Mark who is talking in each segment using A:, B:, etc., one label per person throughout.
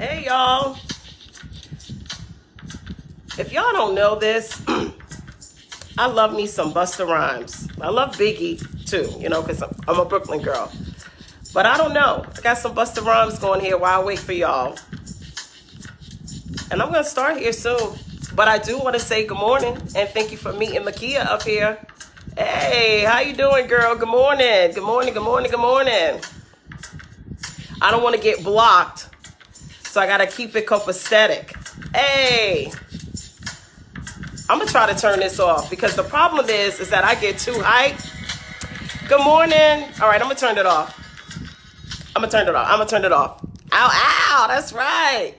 A: Hey y'all, if y'all don't know this, I love me some Busta Rhymes. I love Biggie too, because I'm a Brooklyn girl. But I don't know. I got some Busta Rhymes going here while I wait for y'all. And I'm going to start here soon. But I do want to say good morning and thank you for meeting Makia up here. Hey, how you doing, girl? Good morning. Good morning, good morning, good morning. I don't want to get blocked, so I got to keep it copacetic. Hey, I'm going to try to turn this off because the problem is that I get too hyped. Good morning. All right, I'm going to turn it off. I'm going to turn it off. Ow, that's right.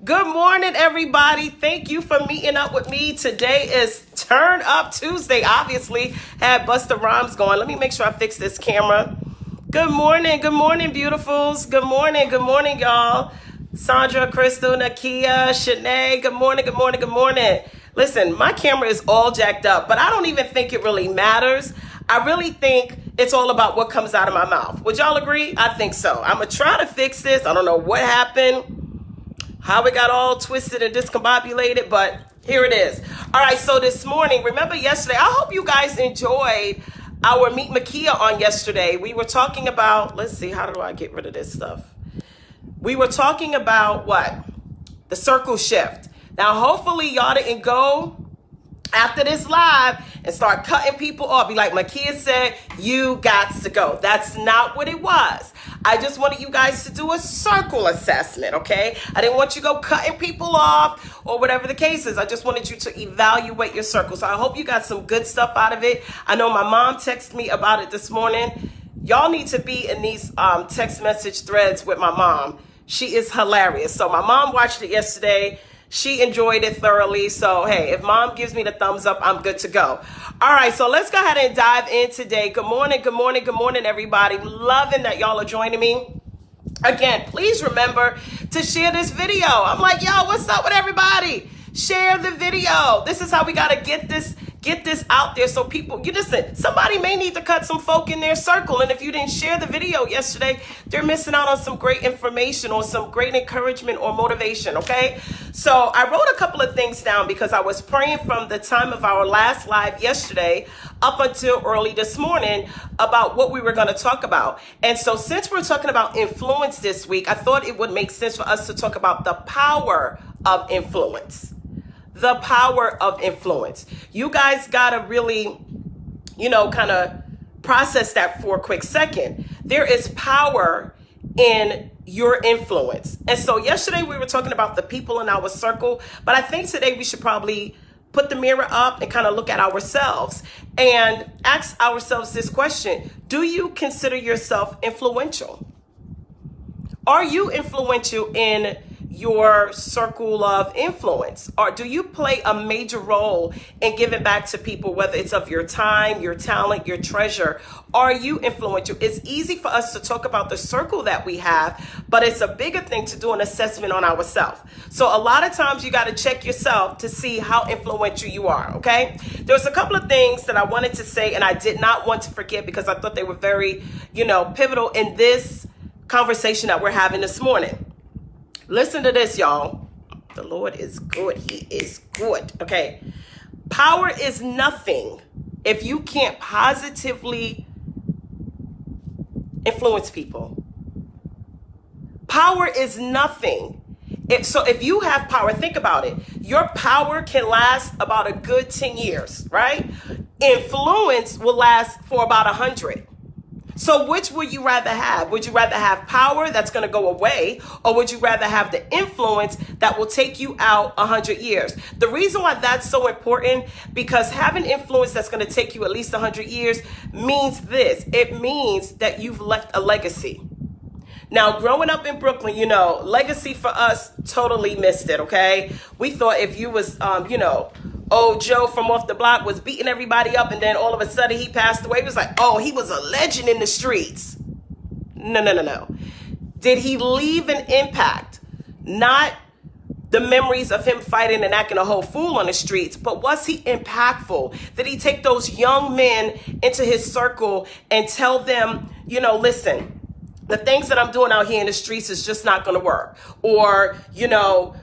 A: Good morning, everybody. Thank you for meeting up with me. Today is Turn Up Tuesday. Obviously, had Busta Rhymes going. Let me make sure I fix this camera. Good morning, beautifuls. Good morning, y'all. Sandra, Crystal, Nakia, Shanae. Good morning. Listen, my camera is all jacked up, but I don't even think it really matters. I really think it's all about what comes out of my mouth. Would y'all agree? I think so. I'm going to try to fix this. I don't know what happened, how it got all twisted and discombobulated, but here it is. All right, so this morning, remember yesterday, I hope you guys enjoyed our Meet Makia on yesterday. We were talking about, let's see, how do I get rid of this stuff? We were talking about what? The circle shift. Now, hopefully y'all didn't go after this live and start cutting people off. Be like, Makia said, you got to go. That's not what it was. I just wanted you guys to do a circle assessment, okay? I didn't want you to go cutting people off or whatever the case is. I just wanted you to evaluate your circle. So I hope you got some good stuff out of it. I know my mom texted me about it this morning. Y'all need to be in these text message threads with my mom. She is hilarious. So my mom watched it yesterday. She enjoyed it thoroughly. So, hey, if mom gives me the thumbs up, I'm good to go. All right, so let's go ahead and dive in today. Good morning, everybody. Loving that y'all are joining me. Again, please remember to share this video. I'm like, yo, what's up with everybody? Share the video. This is how we got to get this out there so people, you listen, somebody may need to cut some folk in their circle. And if you didn't share the video yesterday, they're missing out on some great information or some great encouragement or motivation, okay? So I wrote a couple of things down because I was praying from the time of our last live yesterday up until early this morning about what we were going to talk about. And so since we're talking about influence this week, I thought it would make sense for us to talk about the power of influence. The power of influence. You guys got to really, kind of process that for a quick second. There is power in your influence. And so yesterday we were talking about the people in our circle, but I think today we should probably put the mirror up and kind of look at ourselves and ask ourselves this question. Do you consider yourself influential? Are you influential in your circle of influence? Or do you play a major role in giving back to people, whether it's of your time, your talent, your treasure? Are you influential? It's easy for us to talk about the circle that we have, but it's a bigger thing to do an assessment on ourselves. So a lot of times you got to check yourself to see how influential you are, okay? There's a couple of things that I wanted to say and I did not want to forget because I thought they were very, pivotal in this conversation that we're having this morning. Listen to this, y'all. The Lord is good. He is good. Okay. Power is nothing if you can't positively influence people. Power is nothing. So if you have power, think about it. Your power can last about a good 10 years, right? Influence will last for about 100. So which would you rather have? Would you rather have power that's going to go away, or would you rather have the influence that will take you out 100 years? The reason why that's so important, because having influence that's going to take you at least 100 years means this. It means that you've left a legacy. Now, growing up in Brooklyn, legacy for us totally missed it, okay? We thought if you was, old Joe from off the block was beating everybody up and then all of a sudden he passed away, it was like, oh, he was a legend in the streets. No. Did he leave an impact? Not the memories of him fighting and acting a whole fool on the streets, but was he impactful? Did he take those young men into his circle and tell them, listen, the things that I'm doing out here in the streets is just not going to work. Or, you know,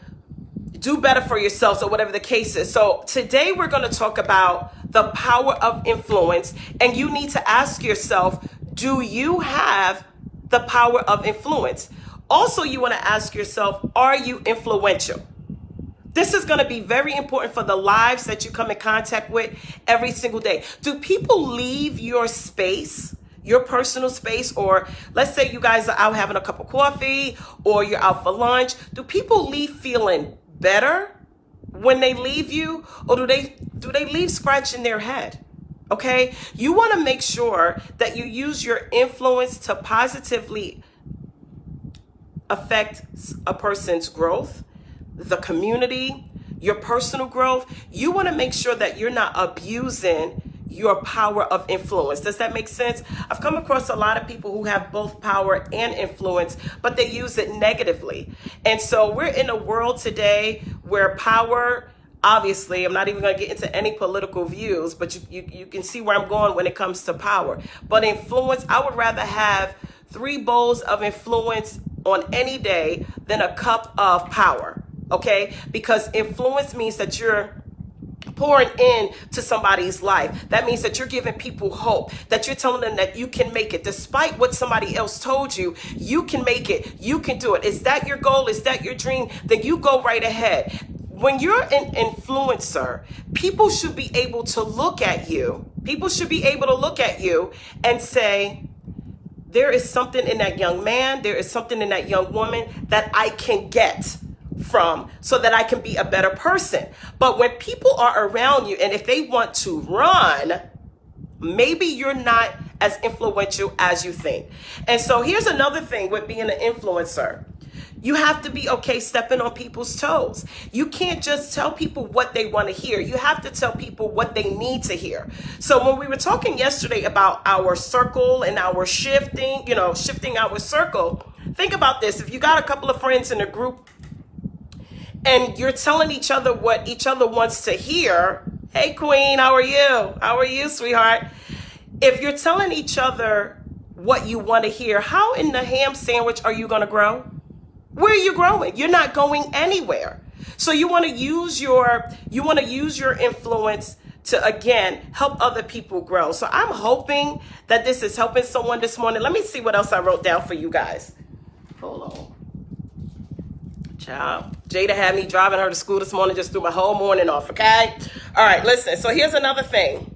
A: do better for yourselves or whatever the case is. So today we're going to talk about the power of influence. And you need to ask yourself, do you have the power of influence? Also, you want to ask yourself, are you influential? This is going to be very important for the lives that you come in contact with every single day. Do people leave your space, your personal space, or let's say you guys are out having a cup of coffee or you're out for lunch. Do people leave feeling better when they leave you, or do they leave scratching their head? Okay, you want to make sure that you use your influence to positively affect a person's growth, the community, your personal growth. You want to make sure that you're not abusing your power of influence. Does that make sense? I've come across a lot of people who have both power and influence, but they use it negatively. And so we're in a world today where power, obviously, I'm not even going to get into any political views, but you can see where I'm going when it comes to power. But influence, I would rather have 3 bowls of influence on any day than a cup of power. Okay? Because influence means that you're pouring in to somebody's life. That means that you're giving people hope, that you're telling them that you can make it. Despite what somebody else told you, you can make it. You can do it. Is that your goal? Is that your dream? Then you go right ahead. When you're an influencer, people should be able to look at you. People should be able to look at you and say, there is something in that young man, there is something in that young woman that I can get from so that I can be a better person. But when people are around you and if they want to run, maybe you're not as influential as you think. And so here's another thing with being an influencer. You have to be okay stepping on people's toes. You can't just tell people what they want to hear. You have to tell people what they need to hear. So when we were talking yesterday about our circle and our shifting, shifting our circle, think about this. If you got a couple of friends in a group and you're telling each other what each other wants to hear, hey, queen, how are you? How are you, sweetheart? If you're telling each other what you want to hear, how in the ham sandwich are you going to grow? Where are you growing? You're not going anywhere. So you want to use your influence to, again, help other people grow. So I'm hoping that this is helping someone this morning. Let me see what else I wrote down for you guys. Hold on. Child. Jada had me driving her to school this morning, just threw my whole morning off, okay? All right, listen. So here's another thing.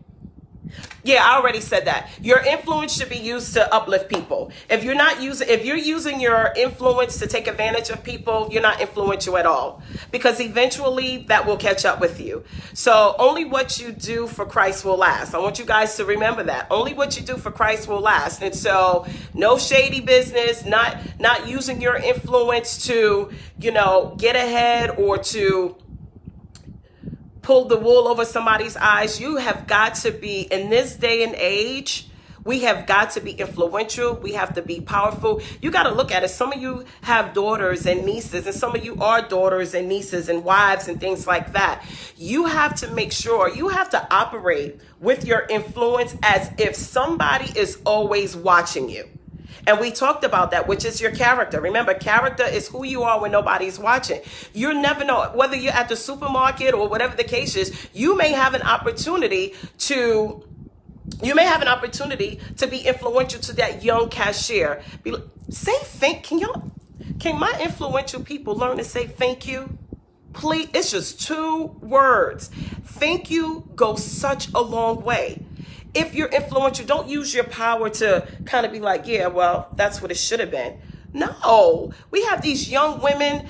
A: Yeah, I already said that. Your influence should be used to uplift people. If you're using your influence to take advantage of people, you're not influential at all, because eventually that will catch up with you. So only what you do for Christ will last. I want you guys to remember that. Only what you do for Christ will last. And so no shady business, not using your influence to, get ahead or to pull the wool over somebody's eyes. You have got to be, in this day and age, we have got to be influential. We have to be powerful. You got to look at it. Some of you have daughters and nieces, and some of you are daughters and nieces and wives and things like that. You have to make sure, you have to operate with your influence as if somebody is always watching you. And we talked about that, which is your character. Remember, character is who you are when nobody's watching. You never know, whether you're at the supermarket or whatever the case is, you may have an opportunity to be influential to that young cashier. Can my influential people learn to say thank you? Please, it's just 2 words. Thank you goes such a long way. If you're influential, don't use your power to kind of be like, yeah, well, that's what it should have been. No, we have these young women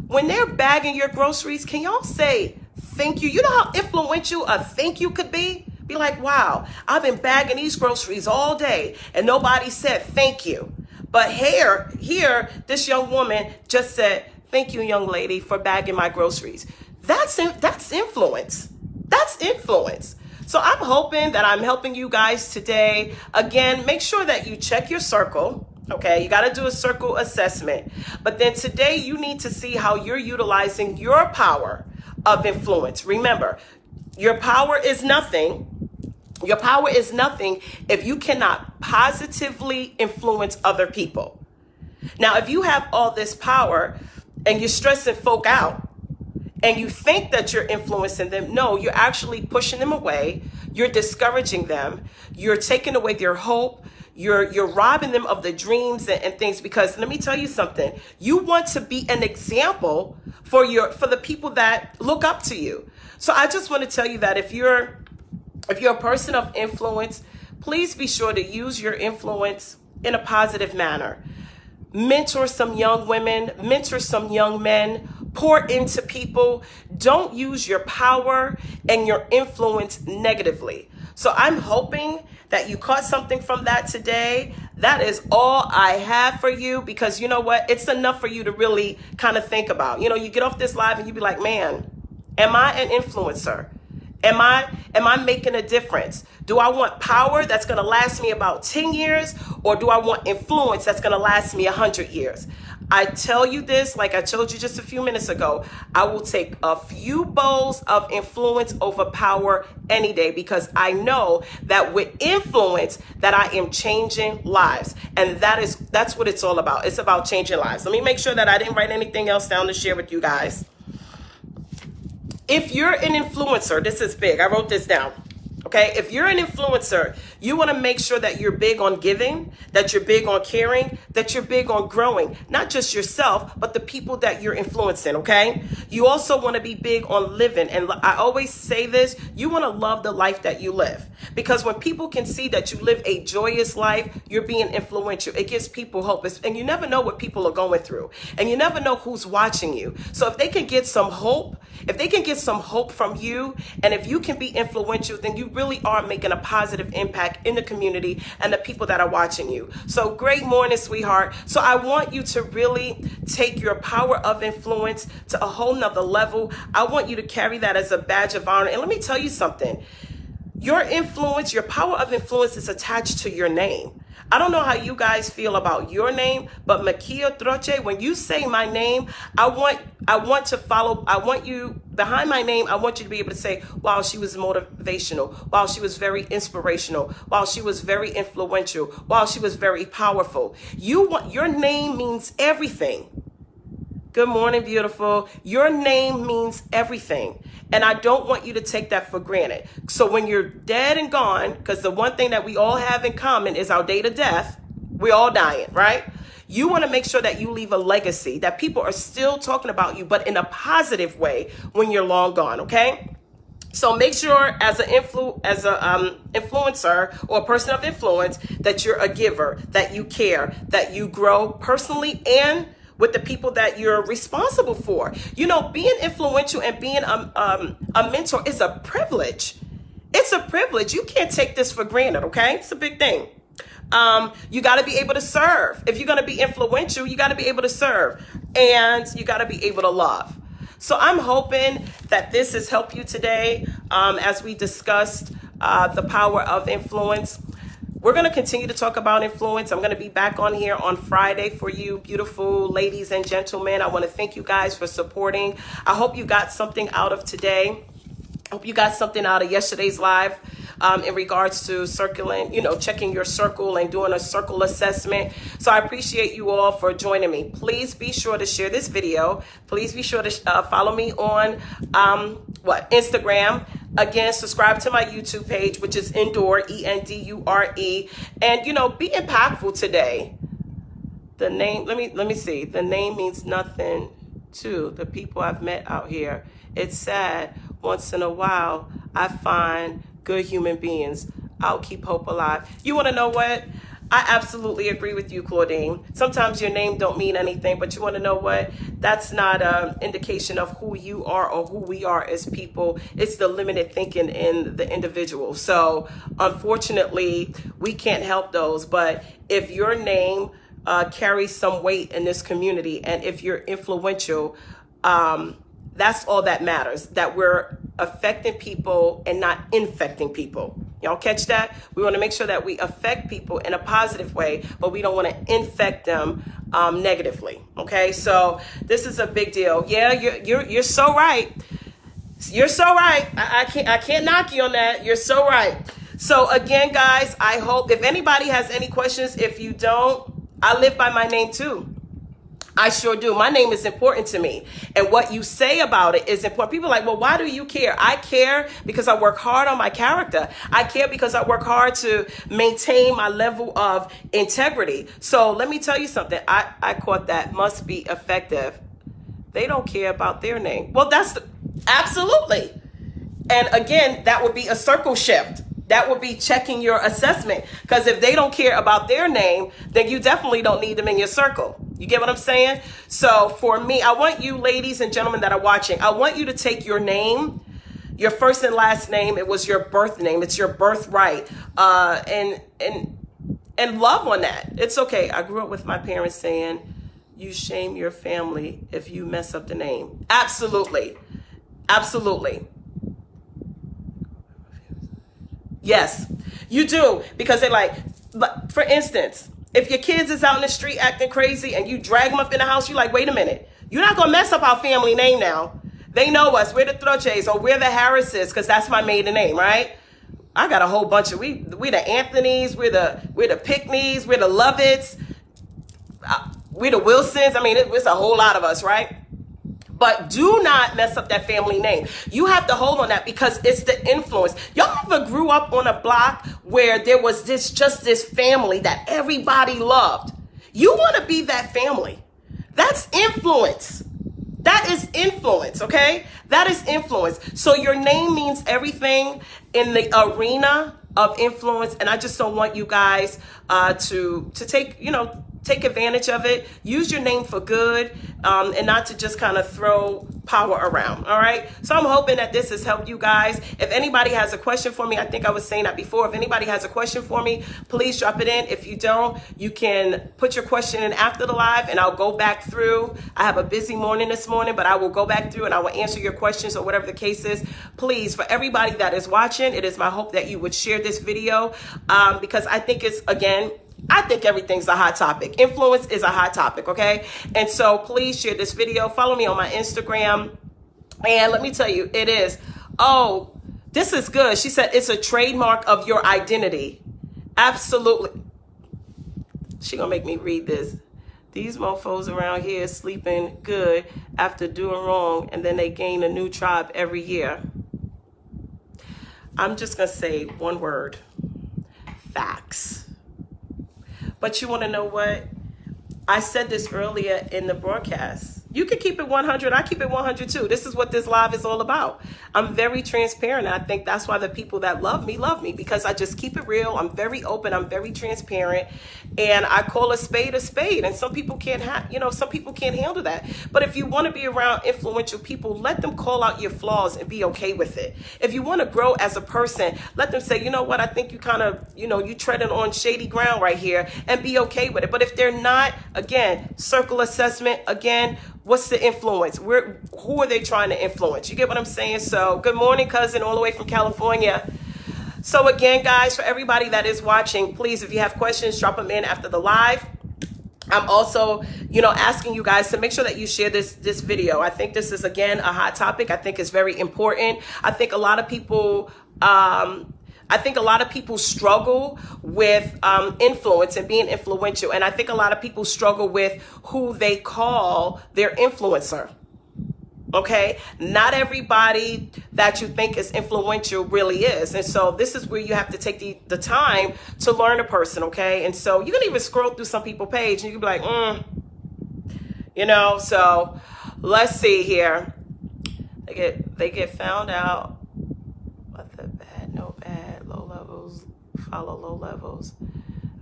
A: when they're bagging your groceries, can y'all say thank you? You know how influential a thank you could be? Be like, wow, I've been bagging these groceries all day and nobody said thank you. But here, this young woman just said, thank you, young lady, for bagging my groceries. That's influence. That's influence. So I'm hoping that I'm helping you guys today. Again, make sure that you check your circle. Okay, you got to do a circle assessment. But then today you need to see how you're utilizing your power of influence. Remember, your power is nothing. Your power is nothing if you cannot positively influence other people. Now, if you have all this power and you're stressing folk out and you think that you're influencing them, no, you're actually pushing them away. You're discouraging them. You're taking away their hope. You're robbing them of the dreams and things, because let me tell you something. You want to be an example for the people that look up to you. So I just want to tell you that if you're a person of influence, please be sure to use your influence in a positive manner. Mentor some young women, mentor some young men, pour into people. Don't use your power and your influence negatively. So I'm hoping that you caught something from that today. That is all I have for you, because you know what? It's enough for you to really kind of think about. You know, you get off this live and you be like, man, am I an influencer? Am I making a difference? Do I want power that's going to last me about 10 years, or do I want influence that's going to last me 100 years? I tell you this, like I told you just a few minutes ago, I will take a few bowls of influence over power any day, because I know that with influence that I am changing lives. And that's what it's all about. It's about changing lives. Let me make sure that I didn't write anything else down to share with you guys. If you're an influencer, this is big. I wrote this down. Okay, if you're an influencer, you want to make sure that you're big on giving, that you're big on caring, that you're big on growing, not just yourself, but the people that you're influencing, okay? You also want to be big on living. And I always say this, you want to love the life that you live. Because when people can see that you live a joyous life, you're being influential. It gives people hope. And you never know what people are going through. And you never know who's watching you. So if they can get some hope, from you, and if you can be influential, then you really are making a positive impact in the community and the people that are watching you. So great morning, sweetheart. So I want you to really take your power of influence to a whole nother level. I want you to carry that as a badge of honor. And let me tell you something. Your influence, your power of influence is attached to your name. I don't know how you guys feel about your name, but Makia Troche, when you say my name, I want to follow. I want you behind my name. I want you to be able to say, wow, she was motivational. Wow, she was very inspirational. Wow, she was very influential. Wow, she was very powerful. Your name means everything. Good morning, beautiful. Your name means everything. And I don't want you to take that for granted. So when you're dead and gone, because the one thing that we all have in common is our date of death, we're all dying, right? You want to make sure that you leave a legacy, that people are still talking about you, but in a positive way when you're long gone, okay? So make sure as an influencer or a person of influence that you're a giver, that you care, that you grow personally and with the people that you're responsible for. You know, being influential and being a mentor is a privilege. It's a privilege. You can't take this for granted, okay? It's a big thing. You got to be able to serve. If you're going to be influential, you got to be able to serve, and you got to be able to love. So I'm hoping that this has helped you today as we discussed the power of influence. We're going to continue to talk about influence. I'm going to be back on here on Friday for you beautiful ladies and gentlemen. I want to thank you guys for supporting. I hope you got something out of today. I hope you got something out of yesterday's live in regards to circling, checking your circle and doing a circle assessment. So I appreciate you all for joining me. Please be sure to share this video. Please be sure to follow me on Instagram. Again, subscribe to my YouTube page, which is Endure, E-N-D-U-R-E. And, be impactful today. The name, let me see. The name means nothing to the people I've met out here. It's sad. Once in a while, I find good human beings. I'll keep hope alive. You want to know what? I absolutely agree with you, Claudine. Sometimes your name don't mean anything, but you want to know what? That's not an indication of who you are or who we are as people. It's the limited thinking in the individual. So unfortunately, we can't help those. But if your name carries some weight in this community, and if you're influential, that's all that matters, that we're affecting people and not infecting people. Y'all catch that? We want to make sure that we affect people in a positive way, but we don't want to infect them negatively. Okay, so this is a big deal. Yeah, you're so right. You're so right. I can't knock you on that. You're so right. So again, guys, I hope if anybody has any questions, if you don't, I live by my name too. I sure do. My name is important to me. And what you say about it is important. People are like, well, why do you care? I care because I work hard on my character. I care because I work hard to maintain my level of integrity. So let me tell you something. I caught that must be effective. They don't care about their name. Well, absolutely. And again, that would be a circle shift. That would be checking your assessment. Because if they don't care about their name, then you definitely don't need them in your circle. You get what I'm saying? So for me, I want you ladies and gentlemen that are watching, I want you to take your name, your first and last name. It was your birth name. It's your birthright. And love on that. It's okay. I grew up with my parents saying, you shame your family if you mess up the name. Absolutely. Absolutely. Yes, you do. Because they're like, for instance, if your kids is out in the street acting crazy and you drag them up in the house, you're like, wait a minute. You're not going to mess up our family name now. They know us. We're the Troches or we're the Harrises because that's my maiden name, right? I got a whole bunch of, we the Anthonys, we're the Pickneys, we're the Lovitts, we're the Wilsons. I mean, it's a whole lot of us, right? But do not mess up that family name. You have to hold on that because it's the influence. Y'all ever grew up on a block where there was just this family that everybody loved? You want to be that family. That's influence. That is influence, okay? That is influence. So your name means everything in the arena of influence. And I just don't want you guys to take advantage of it. Use your name for good and not to just kind of throw power around. All right. So I'm hoping that this has helped you guys. If anybody has a question for me, I think I was saying that before. If anybody has a question for me, please drop it in. If you don't, you can put your question in after the live and I'll go back through. I have a busy morning this morning, but I will go back through and I will answer your questions or whatever the case is. Please, for everybody that is watching, it is my hope that you would share this video because I think I think everything's a hot topic. Influence is a hot topic, okay? And so please share this video. Follow me on my Instagram. And let me tell you, it is. Oh, this is good. She said it's a trademark of your identity. Absolutely. She gonna make me read this. These mofos around here sleeping good after doing wrong, and then they gain a new tribe every year. I'm just gonna say one word. Facts. But you want to know what? I said this earlier in the broadcast. You can keep it 100. I keep it 100 too. This is what this live is all about. I'm very transparent. And I think that's why the people that love me because I just keep it real. I'm very open. I'm very transparent. And I call a spade. And some people can't some people can't handle that. But if you want to be around influential people, let them call out your flaws and be okay with it. If you want to grow as a person, let them say, you know what? I think you kind of, you treading on shady ground right here and be okay with it. But if they're not, again, circle assessment, again, what's the influence? Who are they trying to influence? You get what I'm saying? So good morning, cousin, all the way from California. So again, guys, for everybody that is watching, please, if you have questions, drop them in after the live. I'm also, asking you guys to make sure that you share this video. I think this is, again, a hot topic. I think it's very important. I think a lot of people struggle with influence and being influential. And I think a lot of people struggle with who they call their influencer. Okay? Not everybody that you think is influential really is. And so this is where you have to take the time to learn a person, okay? And so you can even scroll through some people's page and you can be like, so let's see here. They get found out. What the bad, no bad, low levels, follow low levels.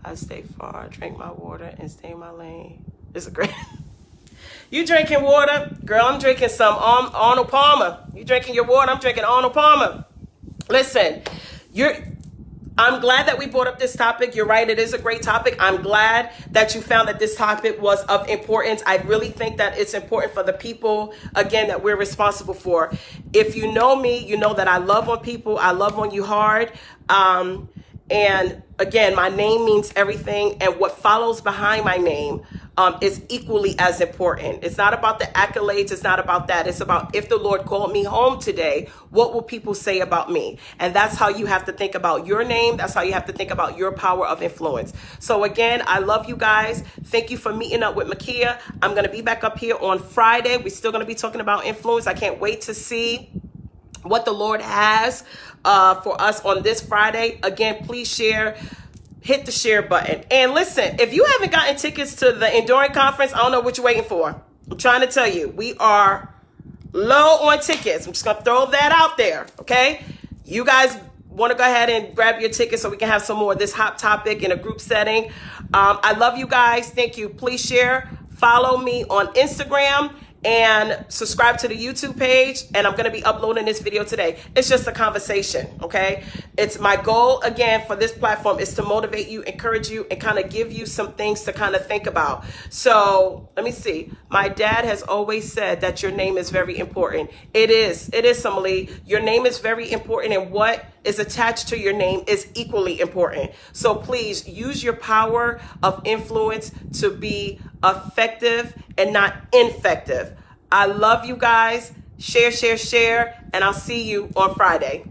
A: I stay far, drink my water, and stay in my lane. It's a great... You drinking water? Girl, I'm drinking some Arnold Palmer. You drinking your water? I'm drinking Arnold Palmer. Listen, I'm glad that we brought up this topic. You're right. It is a great topic. I'm glad that you found that this topic was of importance. I really think that it's important for the people, again, that we're responsible for. If you know me, you know that I love on people. I love on you hard. And again, my name means everything, and what follows behind my name is equally as important. It's not about the accolades. It's not about that. It's about, if the Lord called me home today, what will people say about me? And that's how you have to think about your name. That's how you have to think about your power of influence. So again, I love you guys. Thank you for meeting up with Makia. I'm going to be back up here on Friday. We're still going to be talking about influence. I can't wait to see what the Lord has for us on this Friday. Again, please share. Hit the share button. And listen, if you haven't gotten tickets to the Enduring Conference, I don't know what you're waiting for. I'm trying to tell you, we are low on tickets. I'm just going to throw that out there, okay? You guys want to go ahead and grab your tickets so we can have some more of this hot topic in a group setting. I love you guys. Thank you. Please share. Follow me on Instagram and subscribe to the YouTube page. And I'm going to be uploading this video today. It's just a conversation, okay? It's my goal, again, for this platform is to motivate you, encourage you, and kind of give you some things to kind of think about. So let me see. My dad has always said that your name is very important. It is, Sumali. Your name is very important, and what is attached to your name is equally important. So please use your power of influence to be effective and not infective. I love you guys. Share, share, share, and I'll see you on Friday.